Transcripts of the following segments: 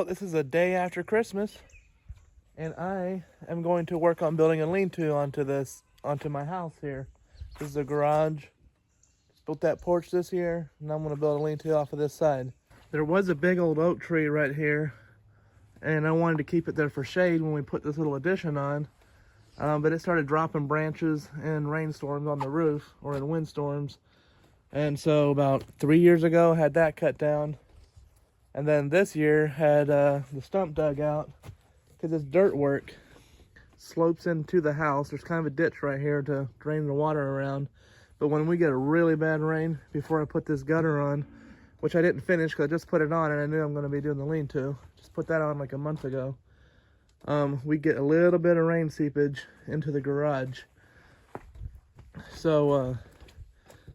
Well, this is a day after Christmas, and I am going to work on building a lean-to onto my house here. This is a garage. Just built that porch this year, and I'm going to build a lean-to off of this side. There was a big old oak tree right here, and I wanted to keep it there for shade when we put this little addition on, but it started dropping branches in rainstorms on the roof, or in windstorms. And so about 3 years ago, I had that cut down. And then this year had the stump dug out because this dirt work slopes into the house. There's kind of a ditch right here to drain the water around. But when we get a really bad rain, before I put this gutter on, which I didn't finish because I just put it on and I knew I'm going to be doing the lean-to. Just put that on like a month ago. We get a little bit of rain seepage into the garage. So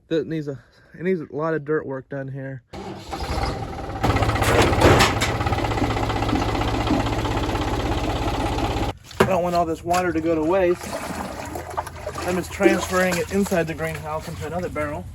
it needs a lot of dirt work done here. I don't want all this water to go to waste. I'm just transferring it inside the greenhouse into another barrel.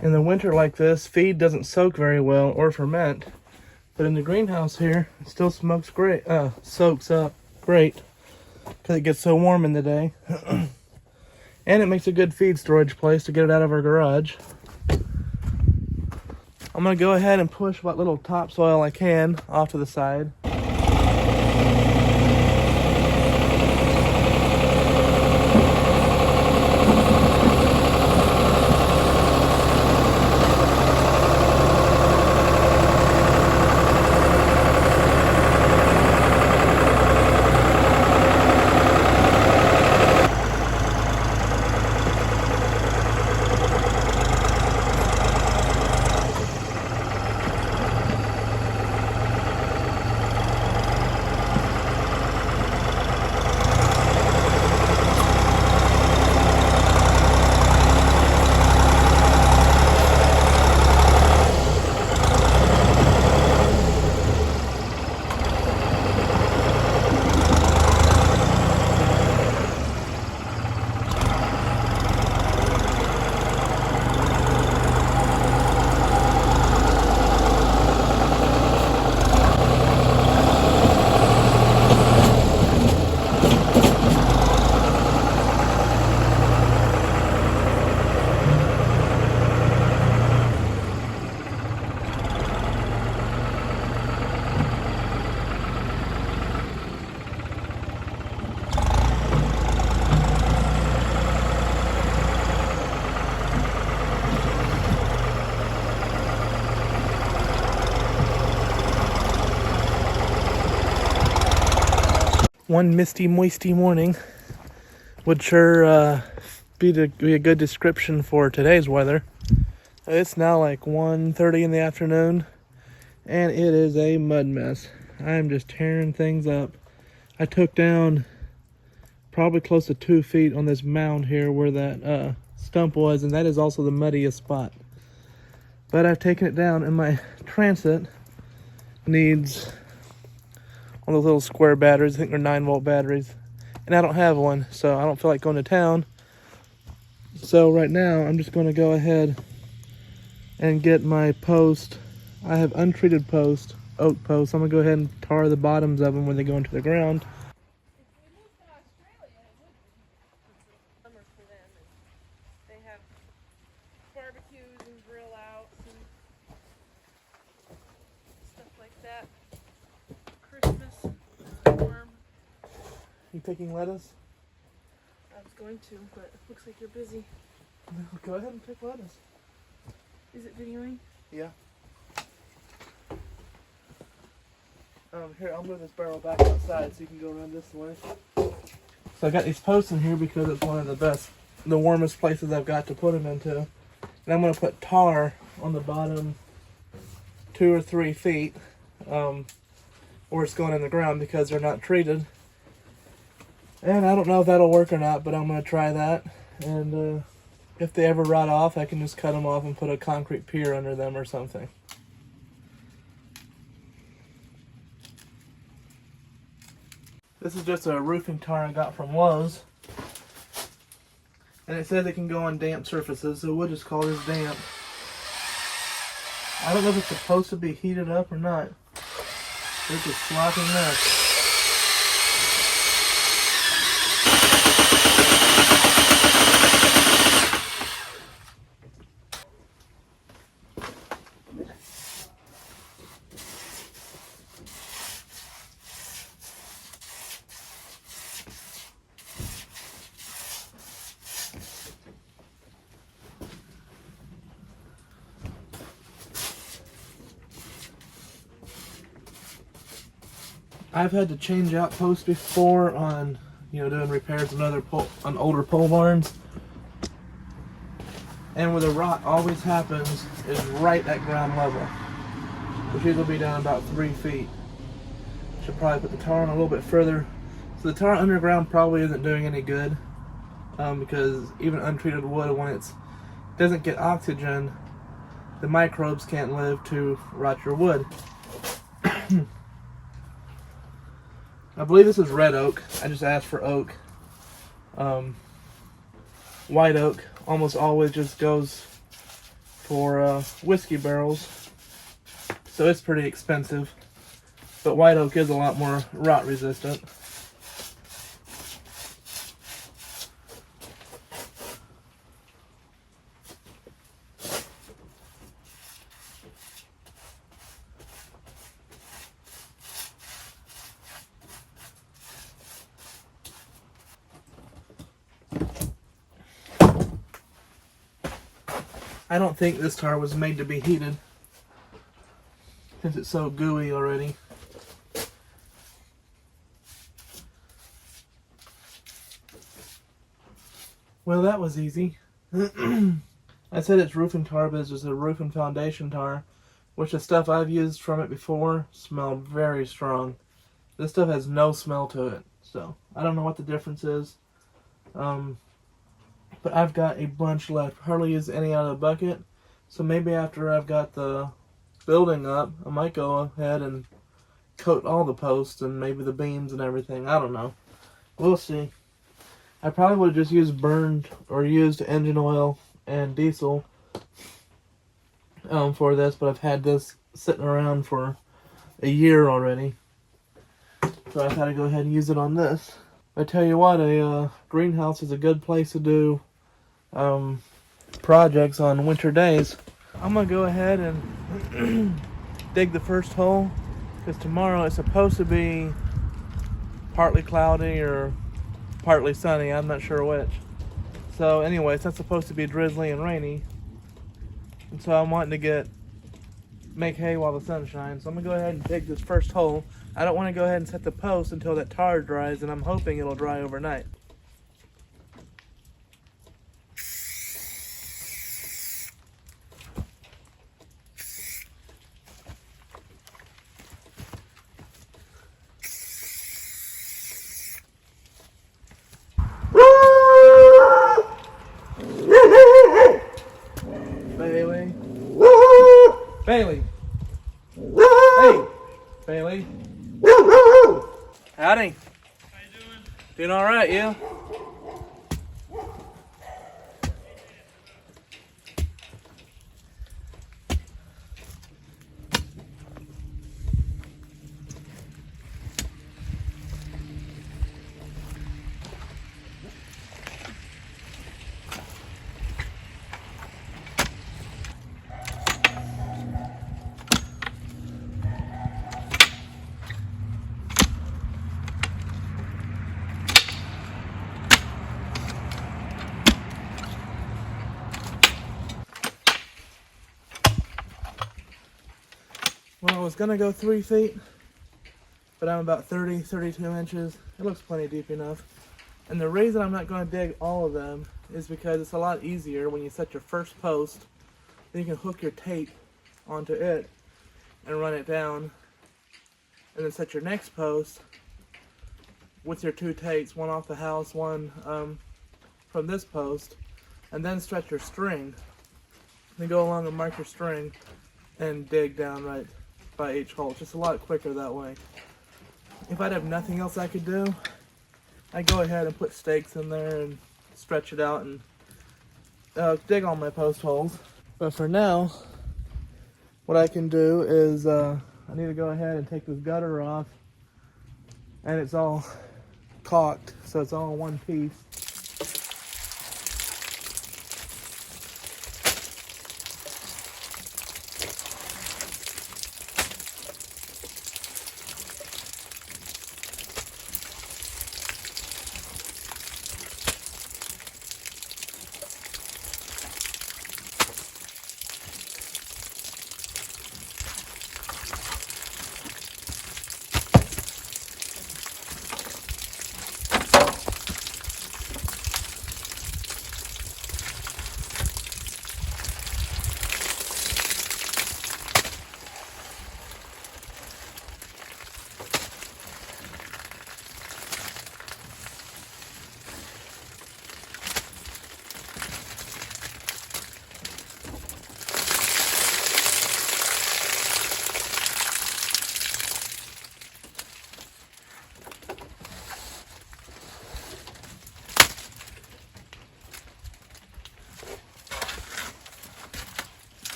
In the winter like this, feed doesn't soak very well or ferment. But in the greenhouse here, it still soaks up great because it gets so warm in the day. And it makes a good feed storage place to get it out of our garage. I'm going to go ahead and push what little topsoil I can off to the side. One misty, moisty morning would sure be a good description for today's weather. It's now like 1:30 in the afternoon, and it is a mud mess. I'm just tearing things up. I took down probably close to 2 feet on this mound here where that stump was, and that is also the muddiest spot. But I've taken it down, and my transit needs one of those little square batteries. I think they're 9-volt batteries, and I don't have one, so I don't feel like going to town. So right now I'm just going to go ahead and get my post. I have untreated post, oak posts. I'm going to go ahead and tar the bottoms of them when they go into the ground. They have barbecues and grill outs and stuff like that. Christmas, warm. You picking lettuce? I was going to, but it looks like you're busy. No, go ahead and pick lettuce. Is it videoing? Yeah. Here, I'll move this barrel back outside so you can go around this way. So I got these posts in here because it's one of the warmest places I've got to put them into. And I'm going to put tar on the bottom 2 or 3 feet where it's going in the ground because they're not treated. And I don't know if that'll work or not, but I'm going to try that. And if they ever rot off, I can just cut them off and put a concrete pier under them or something. This is just a roofing tar I got from Lowe's. And it says it can go on damp surfaces, so we'll just call this damp. I don't know if it's supposed to be heated up or not. It's a sloppy mess. I've had to change out posts before on, doing repairs on older pole barns. And where the rot always happens is right at ground level, which usually will be down about 3 feet. Should probably put the tar on a little bit further. So the tar underground probably isn't doing any good, because even untreated wood, when it doesn't get oxygen, the microbes can't live to rot your wood. I believe this is red oak. I just asked for oak. White oak almost always just goes for whiskey barrels, so it's pretty expensive. But white oak is a lot more rot resistant. I don't think this tar was made to be heated, since it's so gooey already. Well, that was easy. I said it's roofing tar, but it's just a roofing foundation tar, which the stuff I've used from it before smelled very strong. This stuff has no smell to it, so I don't know what the difference is. But I've got a bunch left. Hardly use any out of the bucket. So maybe after I've got the building up, I might go ahead and coat all the posts and maybe the beams and everything. I don't know. We'll see. I probably would have just used used engine oil and diesel for this, but I've had this sitting around for a year already. So I thought to go ahead and use it on this. I tell you what, a greenhouse is a good place to do projects on winter days. I'm gonna go ahead and dig the first hole, because tomorrow it's supposed to be partly cloudy or partly sunny. I'm not sure which. So anyway, it's not supposed to be drizzly and rainy, and so I'm wanting to make hay while the sun shines. So I'm gonna go ahead and dig this first hole. I don't want to go ahead and set the post until that tar dries, and I'm hoping it'll dry overnight. Bailey. Bailey. Hey, Bailey. Howdy. How you doing? Doing all right, you? Well, I was gonna go 3 feet, but I'm about 32 inches. It looks plenty deep enough. And the reason I'm not gonna dig all of them is because it's a lot easier when you set your first post. Then you can hook your tape onto it and run it down, and then set your next post with your 2 tapes, one off the house, one from this post, and then stretch your string. Then go along and mark your string and dig down right by each hole. It's just a lot quicker that way. if I'd have nothing else I could do, I'd go ahead and put stakes in there and stretch it out and dig all my post holes. But for now, what I can do is I need to go ahead and take this gutter off, and it's all caulked, so it's all in one piece.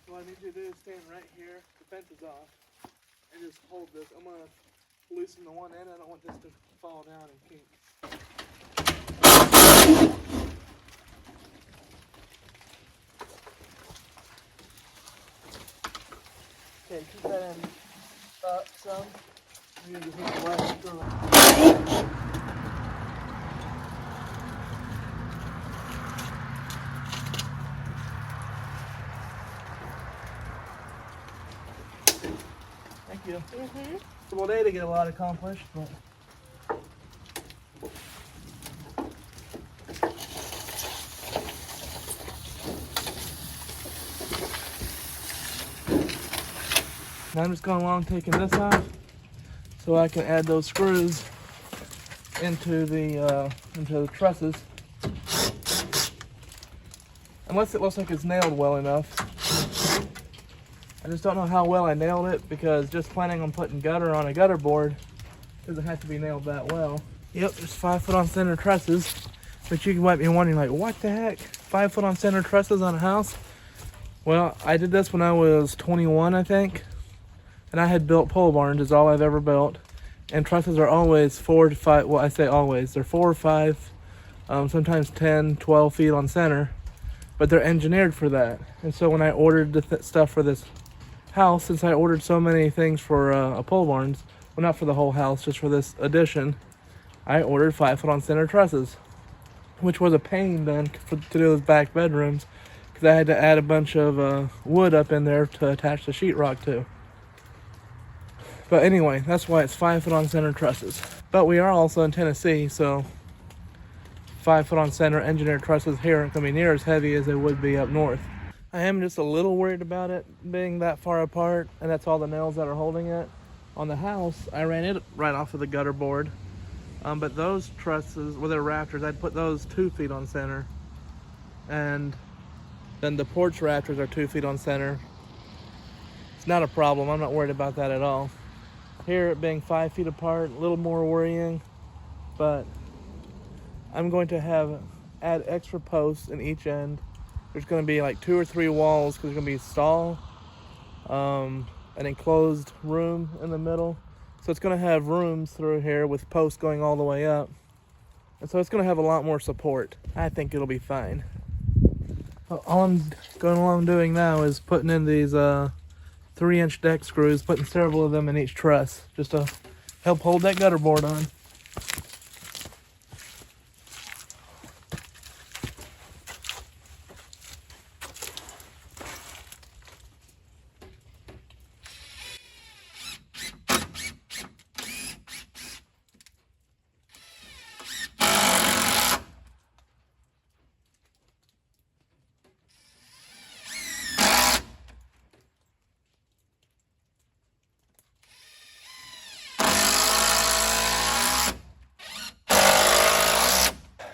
What I need you to do is stand right here, the fence is off, and just hold this. I'm going to loosen the one end. I don't want this to fall down and kink. Okay, keep that end up some. You need to hit the left through it. Thank you. It's a day to get a lot accomplished, but now I'm just going along taking this off so I can add those screws into the trusses. Unless it looks like it's nailed well enough. I just don't know how well I nailed it, because just planning on putting gutter on a gutter board doesn't have to be nailed that well. Yep, there's 5 foot on center trusses. But you might be wondering, like, what the heck? 5 foot on center trusses on a house? Well, I did this when I was 21, I think. And I had built pole barns, is all I've ever built. And trusses are always 4 to 5, well, I say always. They're 4 or 5, sometimes 10, 12 feet on center. But they're engineered for that. And so when I ordered the stuff for this house, since I ordered so many things for a pole barns, well, not for the whole house, just for this addition, I ordered 5 foot on center trusses, which was a pain then to do those back bedrooms, because I had to add a bunch of wood up in there to attach the sheetrock to. But anyway, that's why it's 5 foot on center trusses. But we are also in Tennessee, so 5 foot on center engineered trusses here aren't going to be near as heavy as they would be up north. I am just a little worried about it being that far apart, and that's all the nails that are holding it. On the house, I ran it right off of the gutter board. But those trusses, well, they're rafters, I'd put those 2 feet on center. And then the porch rafters are 2 feet on center. It's not a problem, I'm not worried about that at all. Here, it being 5 feet apart, a little more worrying, but I'm going to add extra posts in each end. There's going to be like 2 or 3 walls, because there's going to be a stall, an enclosed room in the middle. So it's going to have rooms through here with posts going all the way up. And so it's going to have a lot more support. I think it'll be fine. All I'm going along doing now is putting in these 3-inch deck screws, putting several of them in each truss, just to help hold that gutter board on.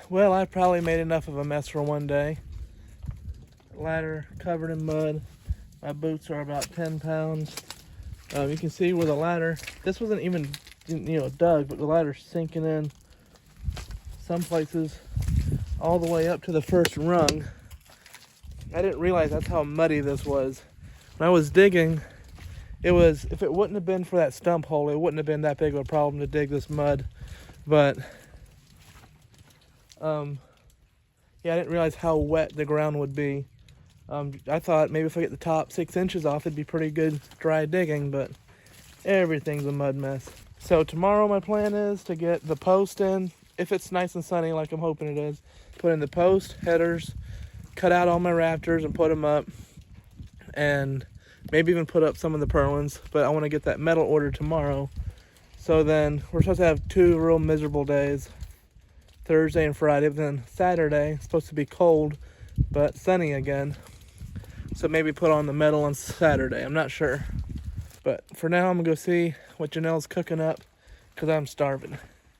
Well, I probably made enough of a mess for one day. Ladder covered in mud. My boots are about 10 pounds. You can see where the ladder, this wasn't even, dug, but the ladder's sinking in some places all the way up to the first rung. I didn't realize that's how muddy this was. When I was digging, if it wouldn't have been for that stump hole, it wouldn't have been that big of a problem to dig this mud. But, yeah, I didn't realize how wet the ground would be. I thought maybe if I get the top 6 inches off, it'd be pretty good dry digging, but everything's a mud mess. So tomorrow my plan is to get the post in, if it's nice and sunny like I'm hoping it is. Put in the post, headers, cut out all my rafters and put them up, and maybe even put up some of the purlins, but I want to get that metal ordered tomorrow. So then we're supposed to have 2 real miserable days, Thursday and Friday, but then Saturday it's supposed to be cold but sunny again. So maybe put on the metal on Saturday, I'm not sure. But for now I'm gonna go see what Janelle's cooking up because I'm starving.